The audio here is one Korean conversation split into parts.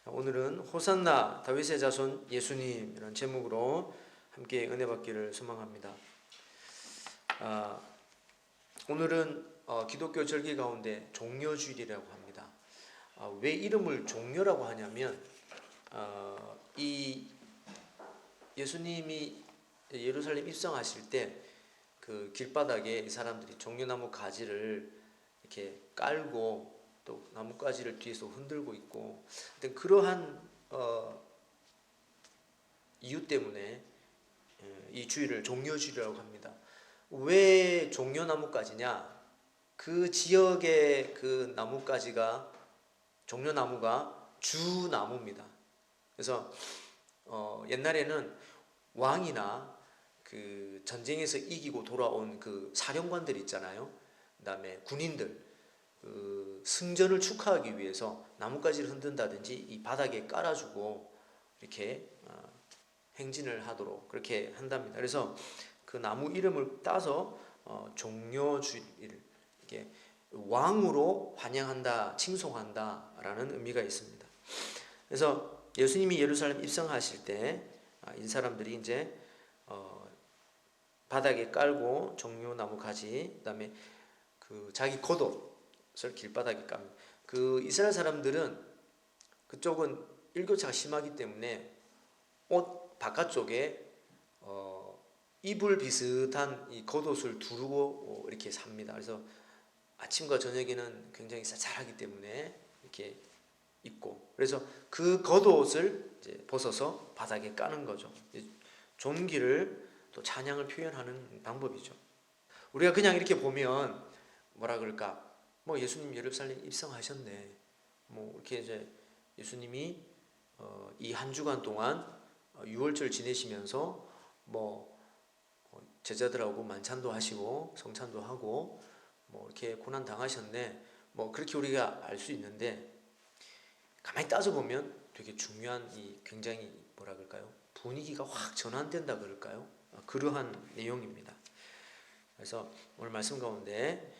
오늘은 호산나 다윗의 자손 예수님이라는 제목으로 함께 은혜 받기를 소망합니다. 오늘은 기독교 절기 가운데 종려주일이라고 합니다. 왜 이름을 종려라고 하냐면 이 예수님이 예루살렘 입성하실 때 그 길바닥에 이 사람들이 종려나무 가지를 이렇게 깔고 또 나뭇가지를 뒤에서 흔들고 있고, 그러한 이유 때문에 이 주일을 종려주일이라고 합니다. 왜 종려나뭇가지냐? 그 지역의 그 나뭇가지가, 종려나무가 주나무입니다. 그래서 옛날에는 왕이나 그 전쟁에서 이기고 돌아온 그 사령관들 있잖아요. 그다음에 군인들, 그 승전을 축하하기 위해서 나뭇가지를 흔든다든지 이 바닥에 깔아주고 이렇게 행진을 하도록 그렇게 한답니다. 그래서 그 나무 이름을 따서 종려주일, 이렇게 왕으로 환영한다, 칭송한다라는 의미가 있습니다. 그래서 예수님이 예루살렘 입성하실 때 이 사람들이 이제 바닥에 깔고 종려나무 가지, 그다음에 그 자기 겉옷을 길바닥에 깝니다. 그 이스라엘 사람들은 그쪽은 일교차가 심하기 때문에 옷 바깥쪽에 이불 비슷한 이 겉옷을 두르고 이렇게 삽니다. 그래서 아침과 저녁에는 굉장히 쌀쌀하기 때문에 이렇게 입고, 그래서 그 겉옷을 이제 벗어서 바닥에 까는 거죠. 존귀를 또 찬양을 표현하는 방법이죠. 우리가 그냥 이렇게 보면 뭐라 그럴까? 뭐 예수님 예루살렘 입성하셨네. 뭐 이렇게 이제 예수님이 이 한 주간 동안 유월절 지내시면서 뭐 제자들하고 만찬도 하시고 성찬도 하고 뭐 이렇게 고난 당하셨네. 뭐 그렇게 우리가 알 수 있는데, 가만히 따져 보면 되게 중요한 이 굉장히 뭐라 그럴까요? 분위기가 확 전환된다 그럴까요? 그러한 내용입니다. 그래서 오늘 말씀 가운데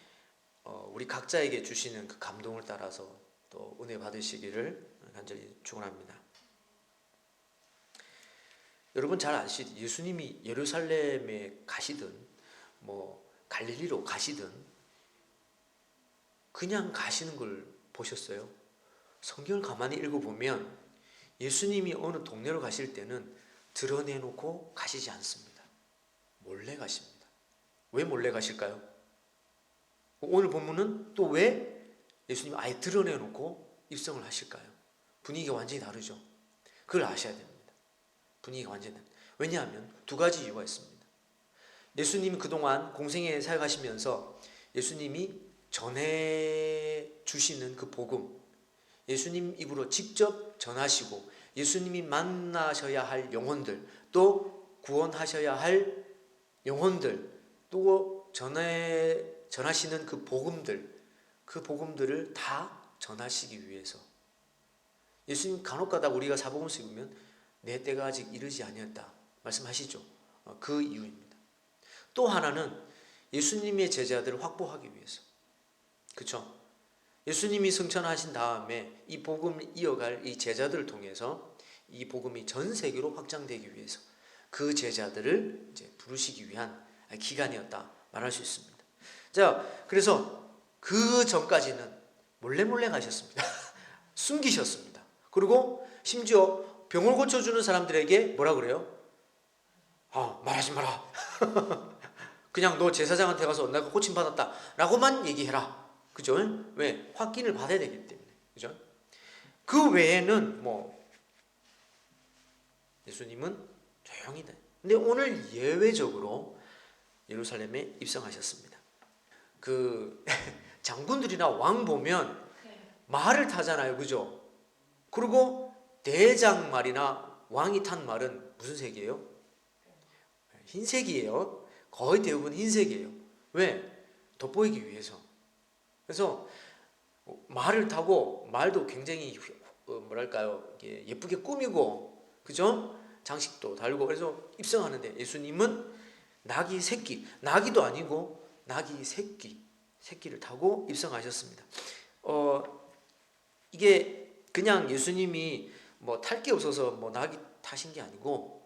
우리 각자에게 주시는 그 감동을 따라서 또 은혜 받으시기를 간절히 축원합니다. 여러분 잘 아시죠? 예수님이 예루살렘에 가시든 뭐 갈릴리로 가시든 그냥 가시는 걸 보셨어요? 성경을 가만히 읽어보면 예수님이 어느 동네로 가실 때는 드러내놓고 가시지 않습니다. 몰래 가십니다. 왜 몰래 가실까요? 오늘 본문은 또 왜 예수님이 아예 드러내놓고 입성을 하실까요? 분위기가 완전히 다르죠. 그걸 아셔야 됩니다. 분위기가 완전히 다릅니다. 왜냐하면 두 가지 이유가 있습니다. 예수님이 그동안 공생에 사역하시면서 예수님이 전해주시는 그 복음, 예수님 입으로 직접 전하시고 예수님이 만나셔야 할 영혼들, 또 구원하셔야 할 영혼들, 또 전하시는 그 복음들을 다 전하시기 위해서. 예수님 간혹가다 우리가 사복음서 읽으면 내 때가 아직 이르지 아니었다 말씀하시죠. 그 이유입니다. 또 하나는 예수님의 제자들을 확보하기 위해서. 그렇죠? 예수님이 승천하신 다음에 이 복음을 이어갈 이 제자들을 통해서 이 복음이 전 세계로 확장되기 위해서 그 제자들을 이제 부르시기 위한 기간이었다 말할 수 있습니다. 자, 그래서 그 전까지는 몰래 가셨습니다. 숨기셨습니다. 그리고 심지어 병을 고쳐주는 사람들에게 뭐라 그래요? 말하지 마라. 그냥 너 제사장한테 가서 내가 고침받았다 라고만 얘기해라. 그죠? 왜? 확인을 받아야 되기 때문에. 그죠? 그 외에는 뭐 예수님은 조용히 돼. 근데 오늘 예외적으로 예루살렘에 입성하셨습니다. 그 장군들이나 왕 보면 말을 타잖아요. 그죠? 그리고 대장 말이나 왕이 탄 말은 무슨 색이에요? 흰색이에요. 거의 대부분 흰색이에요. 왜? 돋보이기 위해서. 그래서 말을 타고 말도 굉장히 뭐랄까요, 예쁘게 꾸미고, 그죠? 장식도 달고. 그래서 입성하는데 예수님은 나귀 새끼, 나귀도 아니고 나귀 새끼를 타고 입성하셨습니다. 이게 그냥 예수님이 뭐 탈 게 없어서 뭐 낙이 타신 게 아니고,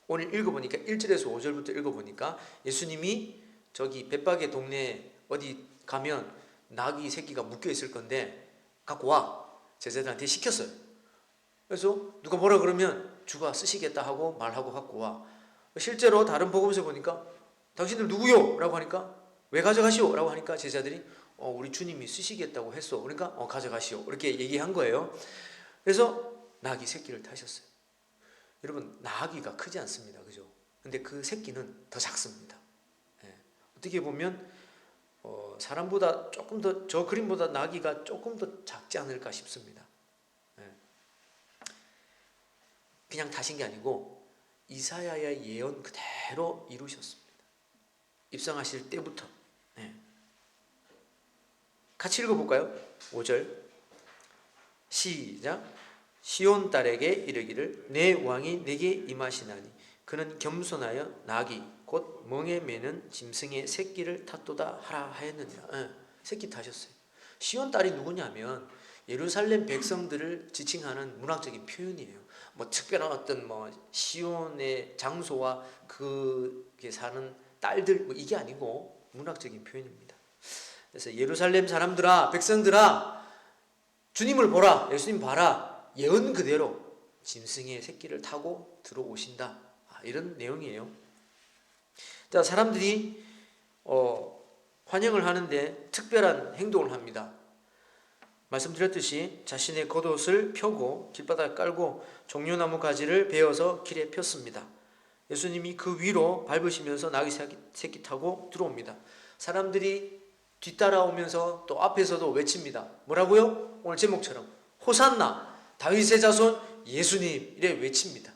오늘 읽어보니까 1절에서 5절부터 읽어보니까 예수님이 저기 벳박의 동네 어디 가면 낙이 새끼가 묶여 있을 건데 갖고 와, 제자들한테 시켰어요. 그래서 누가 뭐라 그러면 주가 쓰시겠다 하고 말하고 갖고 와. 실제로 다른 복음서 보니까 당신들 누구요? 라고 하니까 왜 가져가시오? 라고 하니까 제자들이 우리 주님이 쓰시겠다고 했어. 그러니까 가져가시오. 이렇게 얘기한 거예요. 그래서 낙이 새끼를 타셨어요. 여러분, 나귀가 크지 않습니다. 그죠? 근데 그 새끼는 더 작습니다. 예. 어떻게 보면 사람보다 조금 더, 저 그림보다 나귀가 조금 더 작지 않을까 싶습니다. 예. 그냥 타신 게 아니고 이사야의 예언 그대로 이루셨습니다. 입성하실 때부터. 예. 같이 읽어볼까요? 5절 시작. 시온 딸에게 이르기를 내 왕이 내게 임하시나니 그는 겸손하여 나귀 곧 멍에 매는 짐승의 새끼를 탔도다 하라 하였느니라. 예, 새끼 타셨어요. 시온 딸이 누구냐면 예루살렘 백성들을 지칭하는 문학적인 표현이에요. 뭐 특별한 어떤 뭐 시온의 장소와 그게 사는 딸들 뭐 이게 아니고 문학적인 표현입니다. 그래서 예루살렘 사람들아, 백성들아, 주님을 보라, 예수님 봐라. 예언 그대로 짐승의 새끼를 타고 들어오신다. 이런 내용이에요. 자, 사람들이 환영을 하는데 특별한 행동을 합니다. 말씀드렸듯이 자신의 겉옷을 펴고 길바닥에 깔고 종려나무 가지를 베어서 길에 폈습니다. 예수님이 그 위로 밟으시면서 나귀 새끼 타고 들어옵니다. 사람들이 뒤따라오면서 또 앞에서도 외칩니다. 뭐라고요? 오늘 제목처럼 호산나 다윗의 자손 예수님 이래 외칩니다.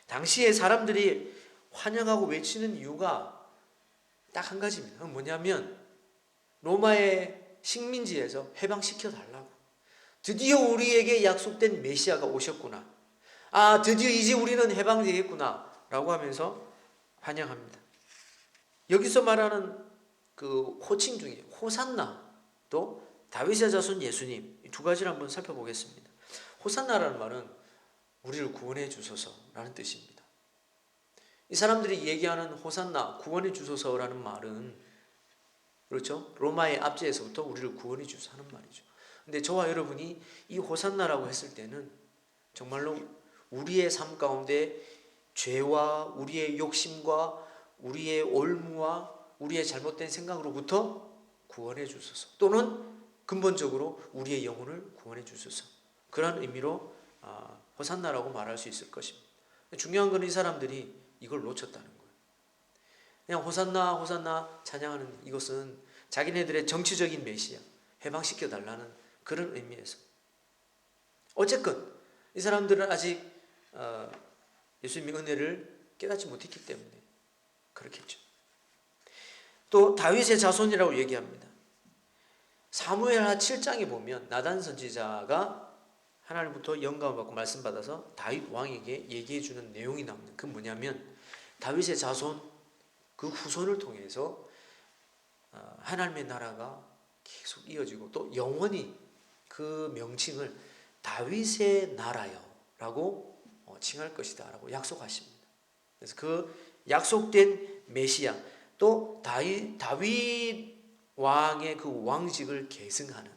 당시에 사람들이 환영하고 외치는 이유가 딱 한 가지입니다. 뭐냐면 로마의 식민지에서 해방시켜 달라고. 드디어 우리에게 약속된 메시아가 오셨구나. 드디어 이제 우리는 해방되겠구나 라고 하면서 환영합니다. 여기서 말하는 그 호칭 중에 호산나 또 다윗의 자손 예수님 이 두 가지를 한번 살펴보겠습니다. 호산나라는 말은 우리를 구원해 주소서라는 뜻입니다. 이 사람들이 얘기하는 호산나 구원해 주소서라는 말은 그렇죠? 로마의 압제에서부터 우리를 구원해 주소서 하는 말이죠. 근데 저와 여러분이 이 호산나라고 했을 때는 정말로 우리의 삶 가운데 죄와 우리의 욕심과 우리의 올무와 우리의 잘못된 생각으로부터 구원해 주소서, 또는 근본적으로 우리의 영혼을 구원해 주소서, 그런 의미로 호산나라고 말할 수 있을 것입니다. 중요한 건 이 사람들이 이걸 놓쳤다는 거예요. 그냥 호산나 호산나 찬양하는 이것은 자기네들의 정치적인 메시아 해방시켜 달라는 그런 의미에서, 어쨌건 이 사람들은 아직 예수님의 은혜를 깨닫지 못했기 때문에 그렇겠죠. 또 다윗의 자손이라고 얘기합니다. 사무엘하 7장에 보면 나단 선지자가 하나님부터 영감을 받고 말씀받아서 다윗 왕에게 얘기해 주는 내용이 나옵니다. 그건 뭐냐면 다윗의 자손 그 후손을 통해서 하나님의 나라가 계속 이어지고 또 영원히 그 명칭을 다윗의 나라요 라고 칭할 것이다 라고 약속하십니다. 그래서 그 약속된 메시아 또 다윗 왕의 그 왕직을 계승하는,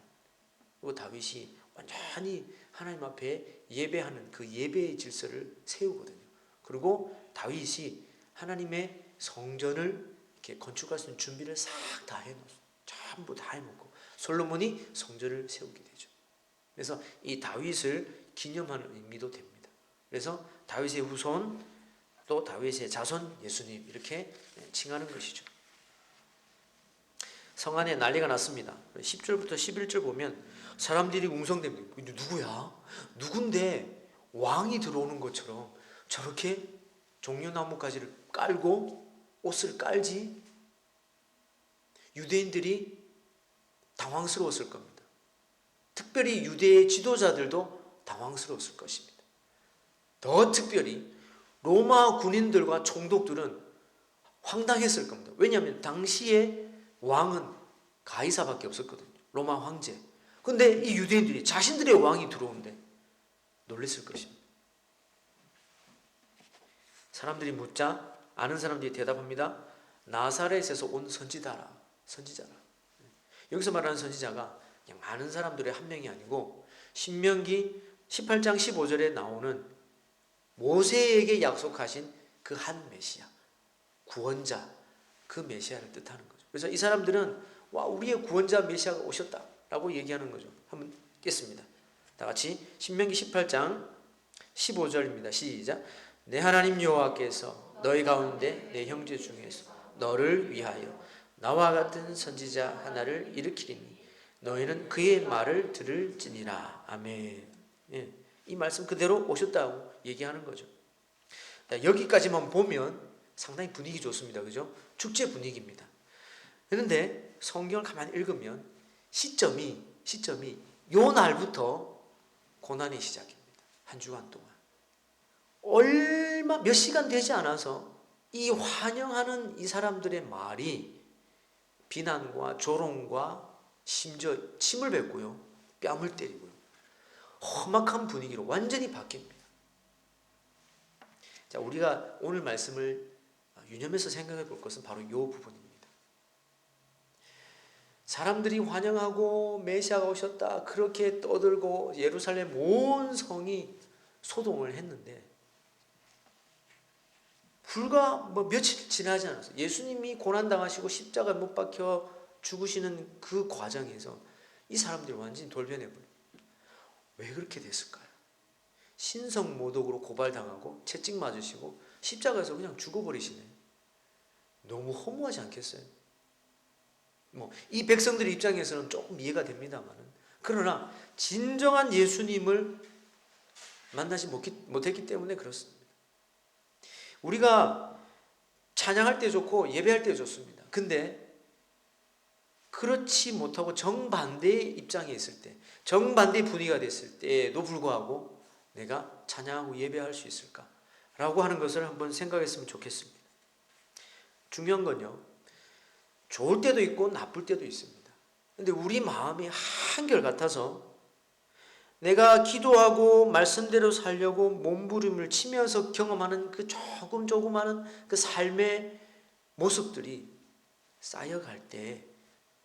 그리고 다윗이 완전히 하나님 앞에 예배하는 그 예배의 질서를 세우거든요. 그리고 다윗이 하나님의 성전을 이렇게 건축할 수 있는 준비를 싹 다 해놓고, 전부 다 해놓고 솔로몬이 성전을 세우게 되죠. 그래서 이 다윗을 기념하는 의미도 됩니다. 그래서 다윗의 후손 또 다윗의 자손 예수님 이렇게 칭하는 것이죠. 성 안에 난리가 났습니다. 10절부터 11절 보면 사람들이 웅성댑니다. 누구야? 누군데 왕이 들어오는 것처럼 저렇게 종려나무가지를 깔고 옷을 깔지? 유대인들이 당황스러웠을 겁니다. 특별히 유대의 지도자들도 당황스러웠을 것입니다. 더 특별히 로마 군인들과 총독들은 황당했을 겁니다. 왜냐하면 당시에 왕은 가이사밖에 없었거든요. 로마 황제. 근데 이 유대인들이 자신들의 왕이 들어오는데 놀랐을 것입니다. 사람들이 묻자 아는 사람들이 대답합니다. 나사렛에서 온 선지자라. 여기서 말하는 선지자가 그냥 많은 사람들의 한 명이 아니고 신명기 18장 15절에 나오는 모세에게 약속하신 그 한 메시아, 구원자, 그 메시아를 뜻하는 거죠. 그래서 이 사람들은 와, 우리의 구원자 메시아가 오셨다라고 얘기하는 거죠. 한번 읽겠습니다. 다 같이 신명기 18장 15절입니다. 시작. 내 하나님 여호와께서 너희 가운데 내 형제 중에서 너를 위하여 나와 같은 선지자 하나를 일으키리니 너희는 그의 말을 들을지니라. 아멘. 예, 이 말씀 그대로 오셨다고 얘기하는 거죠. 여기까지만 보면 상당히 분위기 좋습니다. 그죠? 축제 분위기입니다. 그런데 성경을 가만히 읽으면 시점이 요 날부터 고난의 시작입니다. 한 주간 동안. 얼마 몇 시간 되지 않아서 이 환영하는 이 사람들의 말이 비난과 조롱과 심지어 침을 뱉고요. 뺨을 때리고요. 험악한 분위기로 완전히 바뀝니다. 자, 우리가 오늘 말씀을 유념해서 생각해 볼 것은 바로 이 부분입니다. 사람들이 환영하고 메시아가 오셨다 그렇게 떠들고 예루살렘 온 성이 소동을 했는데 불과 며칠 지나지 않았어요. 예수님이 고난당하시고 십자가에 못 박혀 죽으시는 그 과정에서 이 사람들이 완전히 돌변해버려요. 왜 그렇게 됐을까요? 신성모독으로 고발당하고 채찍 맞으시고 십자가에서 그냥 죽어버리시네. 너무 허무하지 않겠어요? 이 백성들의 입장에서는 조금 이해가 됩니다만은, 그러나 진정한 예수님을 만나지 못했기 때문에 그렇습니다. 우리가 찬양할 때 좋고 예배할 때 좋습니다. 근데 그렇지 못하고 정반대의 입장에 있을 때, 정반대의 분위기가 됐을 때에도 불구하고 내가 찬양하고 예배할 수 있을까? 라고 하는 것을 한번 생각했으면 좋겠습니다. 중요한 건요, 좋을 때도 있고 나쁠 때도 있습니다. 근데 우리 마음이 한결같아서 내가 기도하고 말씀대로 살려고 몸부림을 치면서 경험하는 그 조금하는 그 삶의 모습들이 쌓여갈 때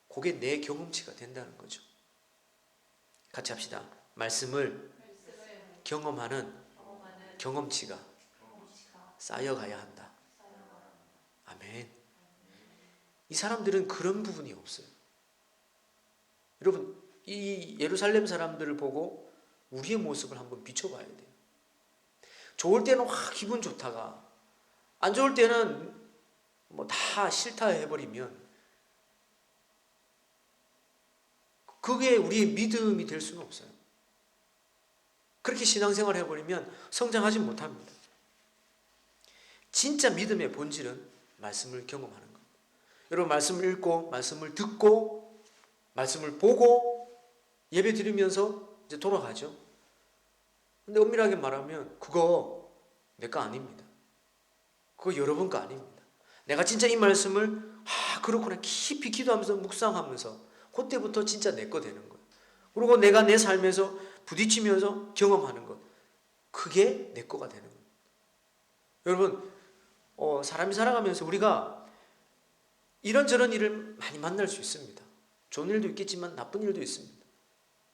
그게 내 경험치가 된다는 거죠. 같이 합시다. 말씀을 경험하는 경험치가 쌓여가야 한다. 아멘. 이 사람들은 그런 부분이 없어요. 여러분, 이 예루살렘 사람들을 보고 우리의 모습을 한번 비춰봐야 돼요. 좋을 때는 기분 좋다가 안 좋을 때는 다 싫다 해버리면 그게 우리의 믿음이 될 수는 없어요. 그렇게 신앙생활을 해버리면 성장하지 못합니다. 진짜 믿음의 본질은 말씀을 경험하는 겁니다. 여러분, 말씀을 읽고 말씀을 듣고 말씀을 보고 예배 드리면서 이제 돌아가죠. 근데 엄밀하게 말하면 그거 내 거 아닙니다. 그거 여러분 거 아닙니다. 내가 진짜 이 말씀을 그렇구나 깊이 기도하면서 묵상하면서 그때부터 진짜 내 거 되는 거예요. 그리고 내가 내 삶에서 부딪히면서 경험하는 것, 그게 내 거가 되는 거예요. 여러분, 사람이 살아가면서 우리가 이런저런 일을 많이 만날 수 있습니다. 좋은 일도 있겠지만 나쁜 일도 있습니다.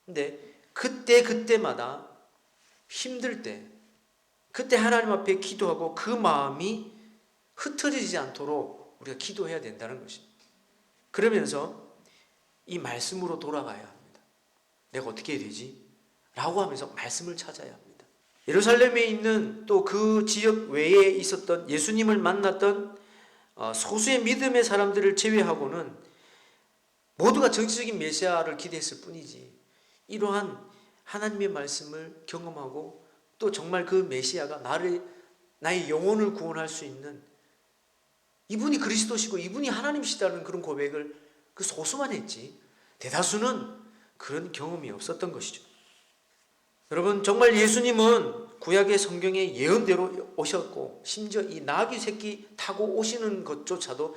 근데 그때마다 힘들 때 그때 하나님 앞에 기도하고 그 마음이 흩어지지 않도록 우리가 기도해야 된다는 것입니다. 그러면서 이 말씀으로 돌아가야 합니다. 내가 어떻게 해야 되지? 라고 하면서 말씀을 찾아야 합니다. 예루살렘에 있는 또 그 지역 외에 있었던 예수님을 만났던 소수의 믿음의 사람들을 제외하고는 모두가 정치적인 메시아를 기대했을 뿐이지, 이러한 하나님의 말씀을 경험하고 또 정말 그 메시아가 나의 영혼을 구원할 수 있는 이분이 그리스도시고 이분이 하나님이시다는 그런 고백을 그 소수만 했지 대다수는 그런 경험이 없었던 것이죠. 여러분, 정말 예수님은 구약의 성경의 예언대로 오셨고 심지어 이 나귀 새끼 타고 오시는 것조차도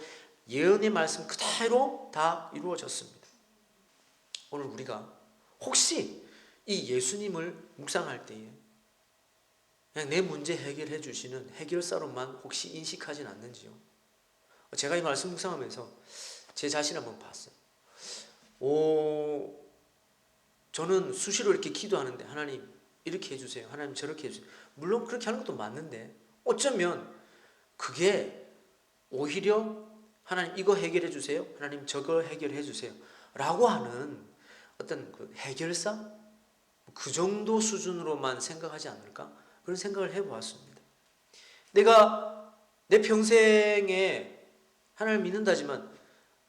예언의 말씀 그대로 다 이루어졌습니다. 오늘 우리가 혹시 이 예수님을 묵상할 때에 그냥 내 문제 해결해 주시는 해결사로만 혹시 인식하진 않는지요? 제가 이 말씀 묵상하면서 제 자신을 한번 봤어요. 저는 수시로 이렇게 기도하는데 하나님 이렇게 해주세요. 하나님 저렇게 해주세요. 물론 그렇게 하는 것도 맞는데 어쩌면 그게 오히려 하나님 이거 해결해 주세요. 하나님 저거 해결해 주세요. 라고 하는 어떤 그 해결사? 그 정도 수준으로만 생각하지 않을까? 그런 생각을 해보았습니다. 내가 내 평생에 하나님을 믿는다지만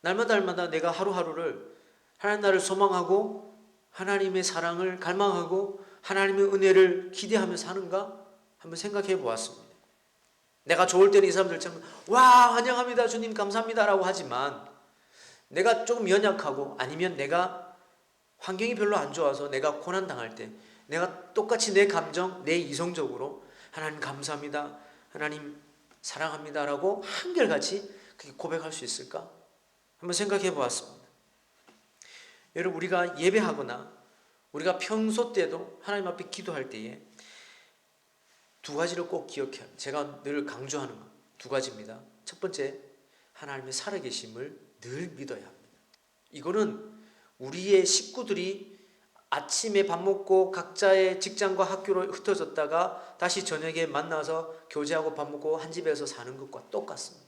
날마다 내가 하루하루를 하나님 나를 소망하고 하나님의 사랑을 갈망하고 하나님의 은혜를 기대하며 사는가? 한번 생각해 보았습니다. 내가 좋을 때는 이 사람들처럼 와 환영합니다 주님 감사합니다 라고 하지만 내가 조금 연약하고 아니면 내가 환경이 별로 안 좋아서 내가 고난당할 때 내가 똑같이 내 감정, 내 이성적으로 하나님 감사합니다, 하나님 사랑합니다 라고 한결같이 그렇게 고백할 수 있을까? 한번 생각해 보았습니다. 여러분 우리가 예배하거나 우리가 평소 때도 하나님 앞에 기도할 때에 두 가지를 꼭 기억해야 합니다. 제가 늘 강조하는 것 두 가지입니다. 첫 번째, 하나님의 살아계심을 늘 믿어야 합니다. 이거는 우리의 식구들이 아침에 밥 먹고 각자의 직장과 학교로 흩어졌다가 다시 저녁에 만나서 교제하고 밥 먹고 한 집에서 사는 것과 똑같습니다.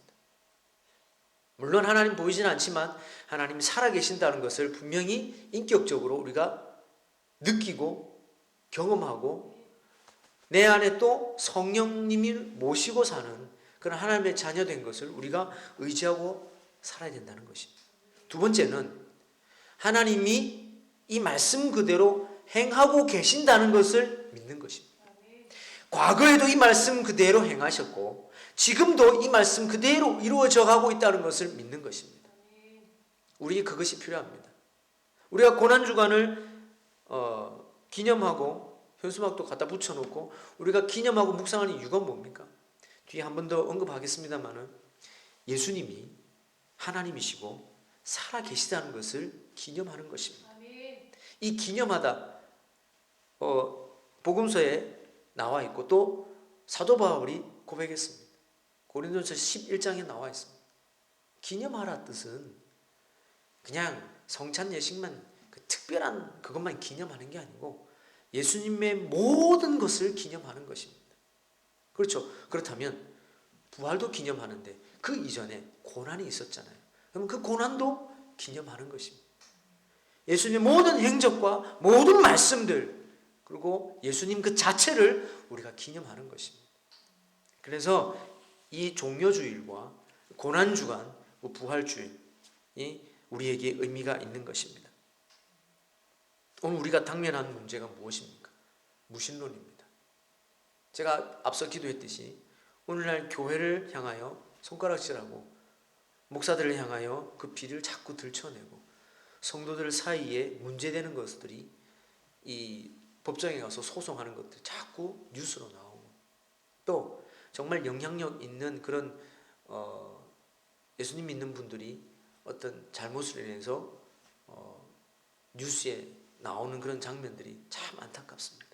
물론 하나님 보이지는 않지만 하나님이 살아계신다는 것을 분명히 인격적으로 우리가 느끼고 경험하고 내 안에 또 성령님이 모시고 사는 그런 하나님의 자녀된 것을 우리가 의지하고 살아야 된다는 것입니다. 두 번째는 하나님이 이 말씀 그대로 행하고 계신다는 것을 믿는 것입니다. 과거에도 이 말씀 그대로 행하셨고 지금도 이 말씀 그대로 이루어져 가고 있다는 것을 믿는 것입니다. 우리에게 그것이 필요합니다. 우리가 고난주간을 기념하고 현수막도 갖다 붙여놓고 우리가 기념하고 묵상하는 이유가 뭡니까? 뒤에 한 번 더 언급하겠습니다만은 예수님이 하나님이시고 살아계시다는 것을 기념하는 것입니다. 이 기념하다 복음서에 나와 있고 또 사도 바울이 고백했습니다. 고린도전서 11장에 나와 있습니다. 기념하라 뜻은 그냥 성찬 예식만 그 특별한 그것만 기념하는 게 아니고 예수님의 모든 것을 기념하는 것입니다. 그렇죠. 그렇다면 부활도 기념하는데 그 이전에 고난이 있었잖아요. 그럼 그 고난도 기념하는 것입니다. 예수님의 모든 행적과 모든 말씀들 그리고 예수님 그 자체를 우리가 기념하는 것입니다. 그래서 이 종려주일과 고난주간, 부활주일이 우리에게 의미가 있는 것입니다. 오늘 우리가 당면한 문제가 무엇입니까? 무신론입니다. 제가 앞서 기도했듯이 오늘날 교회를 향하여 손가락질하고 목사들을 향하여 그 비를 자꾸 들춰내고 성도들 사이에 문제되는 것들이 이 법정에 가서 소송하는 것들이 자꾸 뉴스로 나오고 또 정말 영향력 있는 그런 예수님 믿는 분들이 어떤 잘못을 인해서 뉴스에 나오는 그런 장면들이 참 안타깝습니다.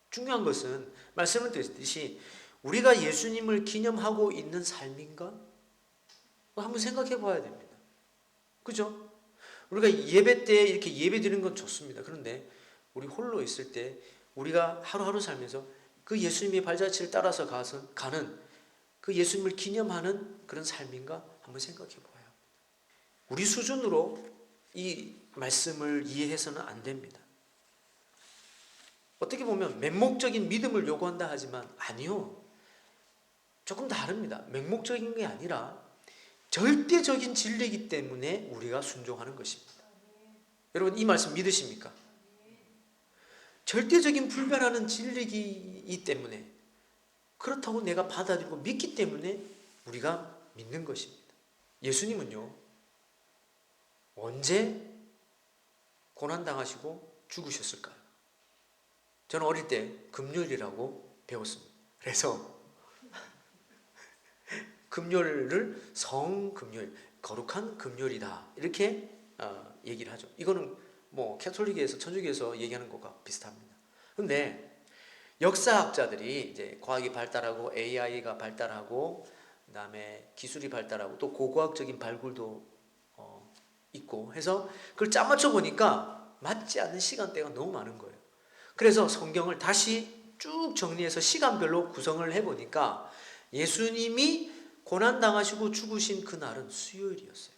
중요한 것은 말씀을 드렸듯이 우리가 예수님을 기념하고 있는 삶인가? 한번 생각해 봐야 됩니다. 그죠? 우리가 예배 때 이렇게 예배 드리는 건 좋습니다. 그런데 우리 홀로 있을 때 우리가 하루하루 살면서 그 예수님의 발자취를 따라서 가는 그 예수님을 기념하는 그런 삶인가? 한번 생각해 봐요. 우리 수준으로 이 말씀을 이해해서는 안 됩니다. 어떻게 보면 맹목적인 믿음을 요구한다 하지만 아니요. 조금 다릅니다. 맹목적인 게 아니라 절대적인 진리이기 때문에 우리가 순종하는 것입니다. 여러분 이 말씀 믿으십니까? 절대적인 불변하는 진리이기 때문에 그렇다고 내가 받아들이고 믿기 때문에 우리가 믿는 것입니다. 예수님은요 언제 고난당하시고 죽으셨을까요? 저는 어릴 때 금요일이라고 배웠습니다. 그래서 금요일을 성금요일, 거룩한 금요일이다 이렇게 얘기를 하죠. 이거는 뭐 캐톨릭에서 천주교에서 얘기하는 것과 비슷합니다. 근데 역사학자들이 이제 과학이 발달하고 AI가 발달하고 그다음에 기술이 발달하고 또 고고학적인 발굴도 있고 해서 그걸 짜맞춰 보니까 맞지 않는 시간대가 너무 많은 거예요. 그래서 성경을 다시 쭉 정리해서 시간별로 구성을 해보니까 예수님이 고난당하시고 죽으신 그날은 수요일이었어요.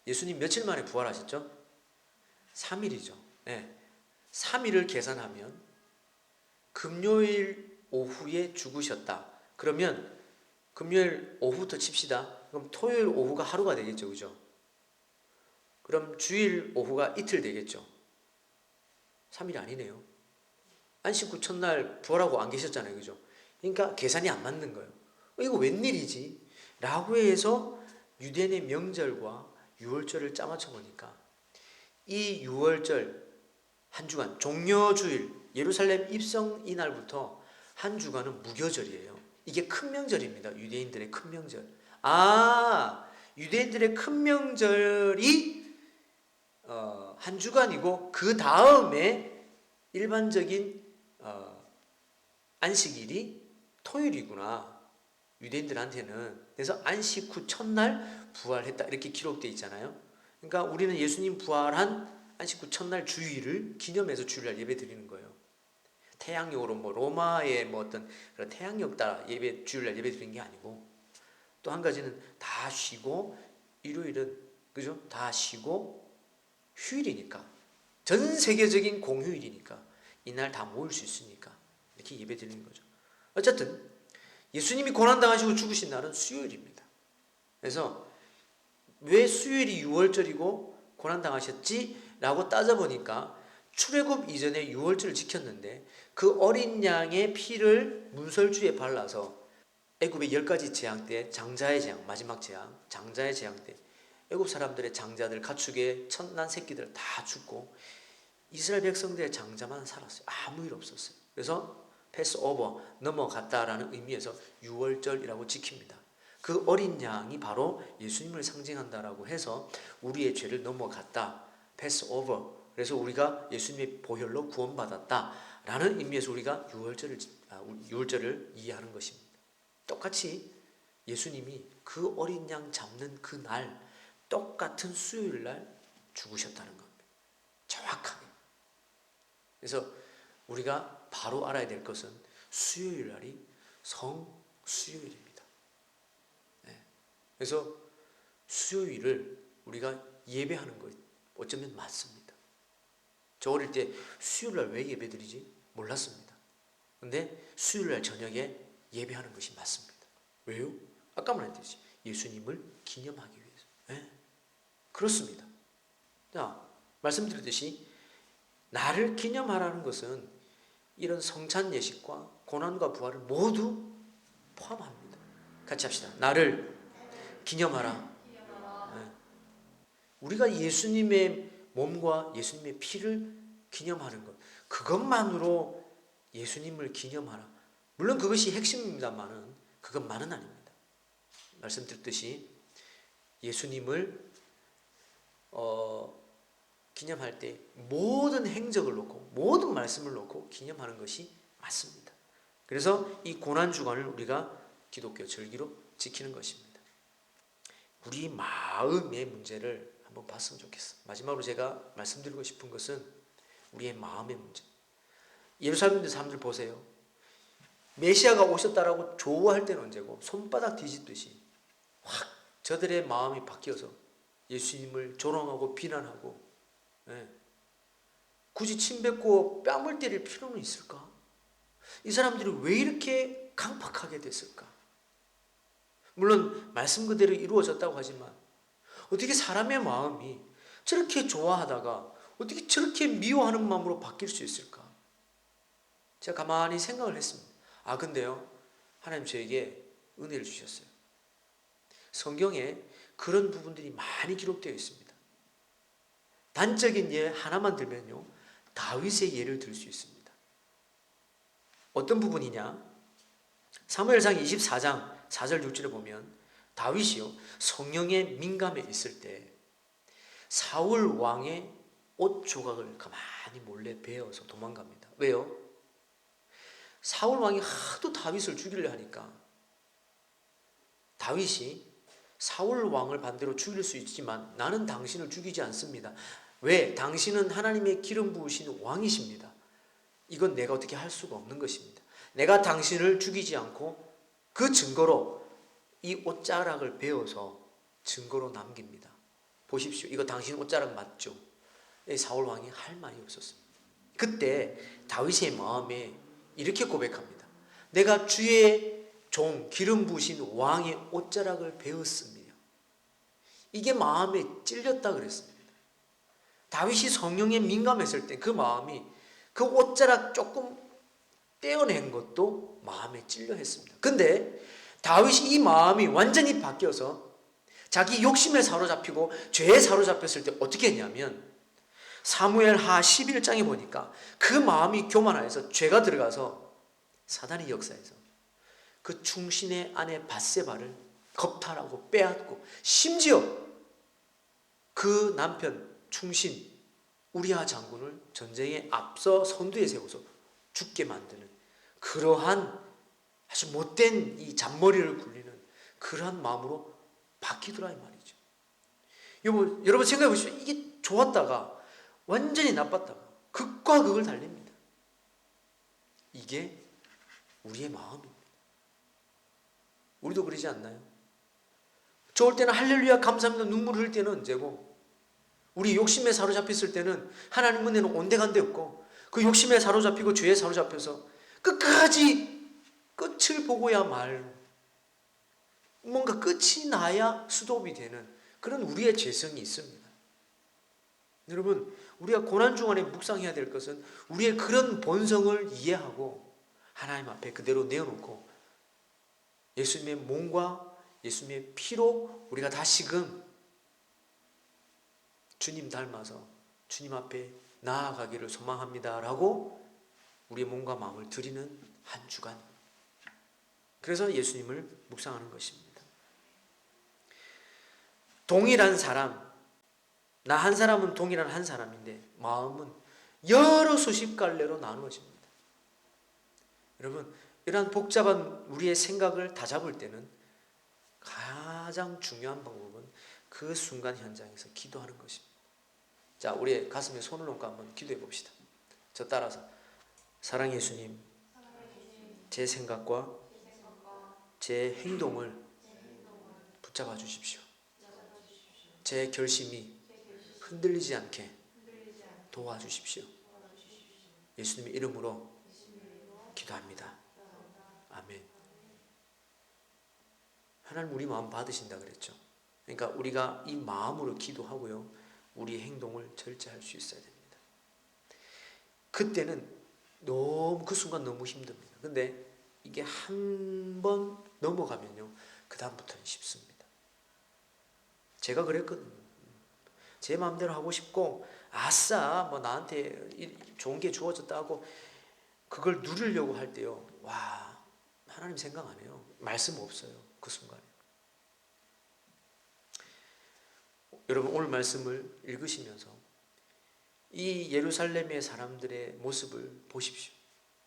예수님 며칠 만에 부활하셨죠? 3일이죠. 네. 3일을 계산하면 금요일 오후에 죽으셨다. 그러면 금요일 오후부터 칩시다. 그럼 토요일 오후가 하루가 되겠죠. 그죠? 그럼 주일 오후가 이틀 되겠죠. 3일 아니네요. 안식 후 첫날 부활하고 안 계셨잖아요. 그죠? 그러니까 계산이 안 맞는 거예요. 이거 웬일이지? 라고 해서 유대인의 명절과 유월절을 짜맞춰 보니까 이 유월절 한 주간 종려주일 예루살렘 입성 이날부터 한 주간은 무교절이에요. 이게 큰 명절입니다. 유대인들의 큰 명절. 유대인들의 큰 명절이 한 주간이고 그 다음에 일반적인 안식일이 토요일이구나. 유대인들한테는. 그래서 안식 후 첫날 부활했다 이렇게 기록되어 있잖아요. 그러니까 우리는 예수님 부활한 안식 후 첫날 주일을 기념해서 주일날 예배 드리는 거예요. 태양력으로 뭐 로마의 뭐 어떤 그런 태양력 따라 예배 주일날 예배 드리는 게 아니고 또 한 가지는 다 쉬고 일요일은 그죠? 다 쉬고 휴일이니까 전 세계적인 공휴일이니까 이날 다 모일 수 있으니까 이렇게 예배 드리는 거죠. 어쨌든 예수님이 고난당하시고 죽으신 날은 수요일입니다. 그래서 왜 수요일이 유월절이고 고난당하셨지? 라고 따져보니까 출애굽 이전에 유월절을 지켰는데 그 어린 양의 피를 문설주에 발라서 애굽의 10가지 재앙 때 장자의 재앙, 마지막 재앙, 장자의 재앙 때 애굽 사람들의 장자들, 가축의 첫난 새끼들 다 죽고 이스라엘 백성들의 장자만 살았어요. 아무 일 없었어요. 그래서 패스오버, 넘어갔다라는 의미에서 유월절이라고 지킵니다. 그 어린 양이 바로 예수님을 상징한다라고 해서 우리의 죄를 넘어갔다. 패스오버. 그래서 우리가 예수님의 보혈로 구원받았다라는 의미에서 우리가 유월절을 이해하는 것입니다. 똑같이 예수님이 그 어린 양 잡는 그 날 똑같은 수요일 날 죽으셨다는 겁니다. 정확하게. 그래서 우리가 바로 알아야 될 것은 수요일 날이 성수요일입니다. 네. 그래서 수요일을 우리가 예배하는 것 어쩌면 맞습니다. 저 어릴 때 수요일 날 왜 예배 드리지? 몰랐습니다. 근데 수요일 날 저녁에 예배하는 것이 맞습니다. 왜요? 아까 말했듯이 예수님을 기념하기 위해서. 네. 그렇습니다. 자, 말씀드렸듯이 나를 기념하라는 것은 이런 성찬 예식과 고난과 부활을 모두 포함합니다. 같이 합시다. 나를 기념하라. 네. 우리가 예수님의 몸과 예수님의 피를 기념하는 것, 그것만으로 예수님을 기념하라. 물론 그것이 핵심입니다만은 그것만은 아닙니다. 말씀드렸듯이 예수님을 기념할 때 모든 행적을 놓고 모든 말씀을 놓고 기념하는 것이 맞습니다. 그래서 이 고난주간을 우리가 기독교 절기로 지키는 것입니다. 우리 마음의 문제를 한번 봤으면 좋겠어요. 마지막으로 제가 말씀드리고 싶은 것은 우리의 마음의 문제. 예루살렘 사람들 보세요. 메시아가 오셨다라고 좋아할 때는 언제고 손바닥 뒤집듯이 확 저들의 마음이 바뀌어서 예수님을 조롱하고 비난하고 굳이 침 뱉고 뺨을 때릴 필요는 있을까? 이 사람들이 왜 이렇게 강팍하게 됐을까? 물론 말씀 그대로 이루어졌다고 하지만 어떻게 사람의 마음이 저렇게 좋아하다가 어떻게 저렇게 미워하는 마음으로 바뀔 수 있을까? 제가 가만히 생각을 했습니다. 근데요, 하나님 저에게 은혜를 주셨어요. 성경에 그런 부분들이 많이 기록되어 있습니다. 단적인 예 하나만 들면요, 다윗의 예를 들 수 있습니다. 어떤 부분이냐? 사무엘상 24장 4절 6절에 보면 다윗이요 성령에 민감해 있을 때 사울 왕의 옷 조각을 가만히 몰래 베어서 도망갑니다. 왜요? 사울 왕이 하도 다윗을 죽이려 하니까 다윗이 사울 왕을 반대로 죽일 수 있지만 나는 당신을 죽이지 않습니다. 왜? 당신은 하나님의 기름 부으신 왕이십니다. 이건 내가 어떻게 할 수가 없는 것입니다. 내가 당신을 죽이지 않고 그 증거로 이 옷자락을 베어서 증거로 남깁니다. 보십시오. 이거 당신 옷자락 맞죠? 사울 왕이 할 말이 없었습니다. 그때 다윗의 마음에 이렇게 고백합니다. 내가 주의 종 기름 부으신 왕의 옷자락을 베었습니다. 이게 마음에 찔렸다 그랬습니다. 다윗이 성령에 민감했을 때 그 마음이 그 옷자락 조금 떼어낸 것도 마음에 찔려 했습니다. 근데 다윗이 이 마음이 완전히 바뀌어서 자기 욕심에 사로잡히고 죄에 사로잡혔을 때 어떻게 했냐면 사무엘하 11장에 보니까 그 마음이 교만하여서 죄가 들어가서 사단이 역사해서 그 충신의 아내 밧세바를 겁탈하고 빼앗고 심지어 그 남편 충신 우리아 장군을 전쟁에 앞서 선두에 세워서 죽게 만드는 그러한 아주 못된 이 잔머리를 굴리는 그러한 마음으로 바뀌더라 이 말이죠. 여러분 생각해 보십시오. 이게 좋았다가 완전히 나빴다가 극과 극을 달립니다. 이게 우리의 마음입니다. 우리도 그러지 않나요? 좋을 때는 할렐루야 감사합니다 눈물 흘릴 때는 언제고 우리 욕심에 사로잡혔을 때는 하나님 은혜는 온데간데 없고 그 욕심에 사로잡히고 죄에 사로잡혀서 끝까지 끝을 보고야 말 뭔가 끝이 나야 스톱이 되는 그런 우리의 죄성이 있습니다. 여러분 우리가 고난 중간에 묵상해야 될 것은 우리의 그런 본성을 이해하고 하나님 앞에 그대로 내어놓고 예수님의 몸과 예수님의 피로 우리가 다시금 주님 닮아서 주님 앞에 나아가기를 소망합니다 라고 우리의 몸과 마음을 드리는 한 주간, 그래서 예수님을 묵상하는 것입니다. 동일한 사람, 나 한 사람은 동일한 한 사람인데 마음은 여러 수십 갈래로 나누어집니다. 여러분 이러한 복잡한 우리의 생각을 다 잡을 때는 가장 중요한 방법은 그 순간 현장에서 기도하는 것입니다. 자, 우리의 가슴에 손을 얹고 한번 기도해 봅시다. 저 따라서 사랑의 예수님, 제 생각과 제 행동을 붙잡아 주십시오. 제 결심이 흔들리지 않게 도와주십시오. 예수님의 이름으로 기도합니다. 아멘. 하나님 우리 마음 받으신다 그랬죠. 그러니까 우리가 이 마음으로 기도하고요, 우리의 행동을 절제할 수 있어야 됩니다. 그때는 너무 그 순간 너무 힘듭니다. 근데 이게 한 번 넘어가면요, 그 다음부터는 쉽습니다. 제가 그랬거든요. 제 마음대로 하고 싶고 아싸 뭐 나한테 좋은 게 주어졌다고 그걸 누리려고 할 때요, 와, 하나님 생각 안 해요. 말씀 없어요. 그 순간에. 여러분 오늘 말씀을 읽으시면서 이 예루살렘의 사람들의 모습을 보십시오.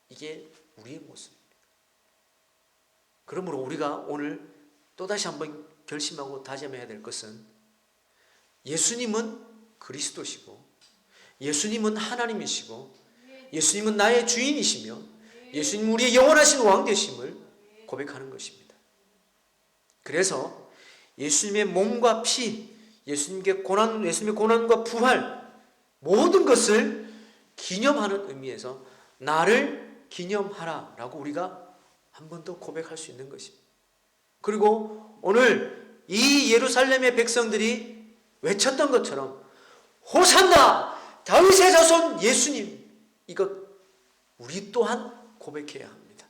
이게 우리의 모습입니다. 그러므로 우리가 오늘 또다시 한번 결심하고 다짐해야 될 것은 예수님은 그리스도시고 예수님은 하나님이시고 예수님은 나의 주인이시며 예수님은 우리의 영원하신 왕 되심을 고백하는 것입니다. 그래서 예수님의 몸과 피, 예수님의 고난과 부활, 모든 것을 기념하는 의미에서 나를 기념하라 라고 우리가 한 번 더 고백할 수 있는 것입니다. 그리고 오늘 이 예루살렘의 백성들이 외쳤던 것처럼 호산나 다윗의 자손 예수님, 이것 우리 또한 고백해야 합니다.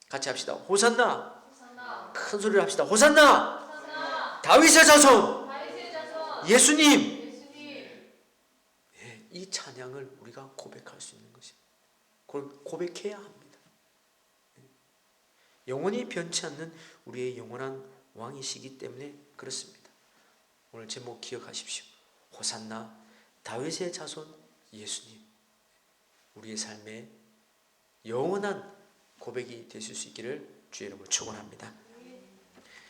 같이 합시다. 호산나, 호산나. 큰 소리로 합시다. 호산나, 호산나. 다윗의 자손, 예수님. 네, 이 찬양을 우리가 고백할 수 있는 것입니다. 그걸 고백해야 합니다. 영원히 변치 않는 우리의 영원한 왕이시기 때문에 그렇습니다. 오늘 제목 기억하십시오. 호산나 다윗의 자손 예수님. 우리의 삶에 영원한 고백이 되실 수 있기를 주의 이름으로 축원합니다.